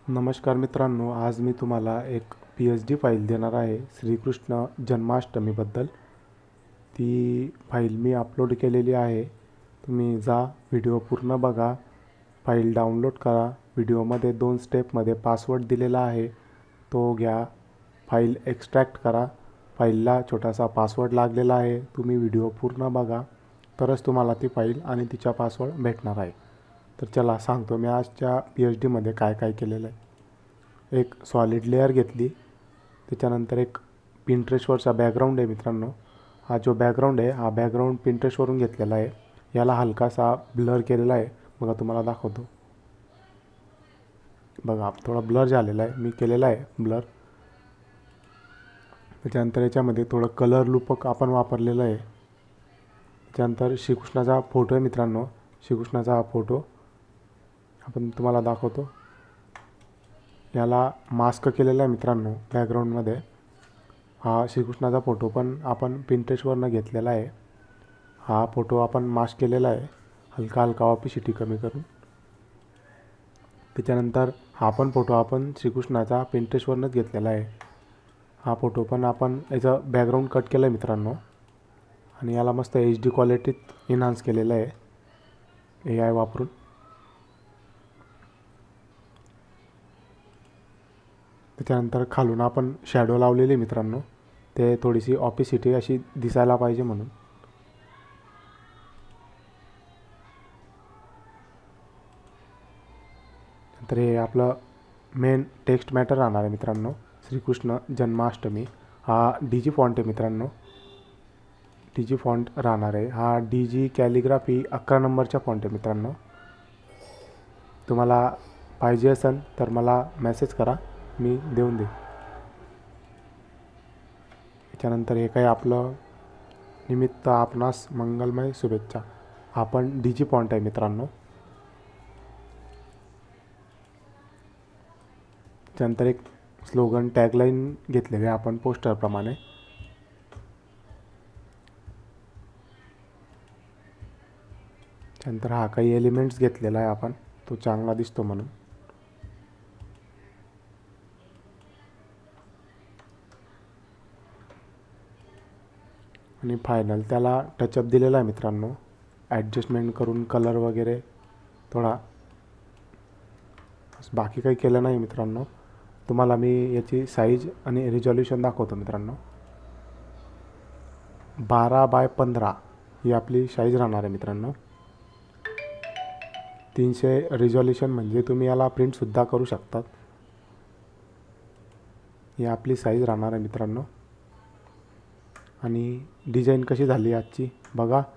नमस्कार मित्रांनो, आज मी तुम्हाला एक PSD फाईल देणार आहे श्रीकृष्ण जन्माष्टमीबद्दल. ती फाईल मी अपलोड केलेली आहे. तुम्ही जा, व्हिडिओ पूर्ण बघा, फाईल डाउनलोड करा. व्हिडिओमध्ये 2 स्टेपमध्ये पासवर्ड दिलेला आहे, तो घ्या. फाईल एक्स्ट्रॅक्ट करा. फाईलला छोटासा पासवर्ड लागलेला आहे. तुम्ही व्हिडिओ पूर्ण बघा, तरच तुम्हाला ती फाईल आणि तिचा पासवर्ड भेटणार आहे. तर चला सांगतो मी आजच्या PhDमध्ये काय काय केलेलं आहे. एक सॉलिड लेअर घेतली, त्याच्यानंतर एक पिंट्रेस्टवरचा बॅकग्राऊंड आहे मित्रांनो. हा जो बॅकग्राऊंड आहे, हा बॅकग्राऊंड पिंट्रेस्टवरून घेतलेला आहे. याला हलकासा ब्लर केलेला आहे. बघा, तुम्हाला दाखवतो. बघा, थोडा ब्लर झालेला आहे, मी केलेला आहे ब्लर. त्याच्यानंतर याच्यामध्ये थोडं कलर लूप आपण वापरलेलं आहे. त्याच्यानंतर श्रीकृष्णाचा फोटो आहे मित्रांनो. श्रीकृष्णाचा हा फोटो आपण तुम्हाला दाखवतो. याला मास्क केलेला आहे मित्रांनो बॅकग्राऊंडमध्ये. हा श्रीकृष्णाचा फोटो पण आपण पिंट्रेस्टवरनं घेतलेला आहे. हा फोटो आपण मास्क केलेला आहे, हलका हलका ऑपिसिटी कमी करून. त्याच्यानंतर हा पण फोटो आपण श्रीकृष्णाचा पिंट्रेस्टवरनंच घेतलेला आहे. हा फोटो पण आपण याचं बॅकग्राऊंड कट केलं आहे मित्रांनो, आणि याला मस्त HD क्वालिटीत इन्हान्स केलेलं आहे AI वापरून. त्याच्यानंतर खालून आपण शॅडो लावलेली मित्रांनो, ते थोडीशी ऑपिसिटी अशी दिसायला पाहिजे म्हणून. तर हे आपलं मेन टेक्स्ट मॅटर राहणार आहे मित्रांनो. श्रीकृष्ण जन्माष्टमी हा DG फॉन्ट आहे मित्रांनो. DG फॉन्ट राहणार आहे. हा DG कॅलिग्राफी 11 नंबरचा फॉन्ट आहे मित्रांनो. तुम्हाला पाहिजे असेल तर मला मेसेज करा, मी देऊन देईन. त्याच्यानंतर हे काय आपलं निमित्त आपणास मंगलमय शुभेच्छा, हा पण DG फॉन्ट आहे मित्रांनो. त्यानंतर एक स्लोगन टॅगलाईन घेतलेली आहे आपण पोस्टरप्रमाणे. त्यानंतर हा काही एलिमेंट्स घेतलेला आहे आपण, तो चांगला दिसतो म्हणून. आणि फायनल त्याला टचअप दिलेला आहे मित्रांनो, ॲडजस्टमेंट करून कलर वगैरे थोडा. बाकी काही केलं नाही मित्रांनो. तुम्हाला मी याची साईज आणि रिझॉल्युशन दाखवतो मित्रांनो. 12x15 ही आपली साईज राहणार आहे मित्रांनो. 300 रिझॉल्युशन, म्हणजे तुम्ही याला प्रिंटसुद्धा करू शकतात. ही आपली साईज राहणार आहे मित्रांनो. आणि डिझाईन कशी झाली आजची बघा.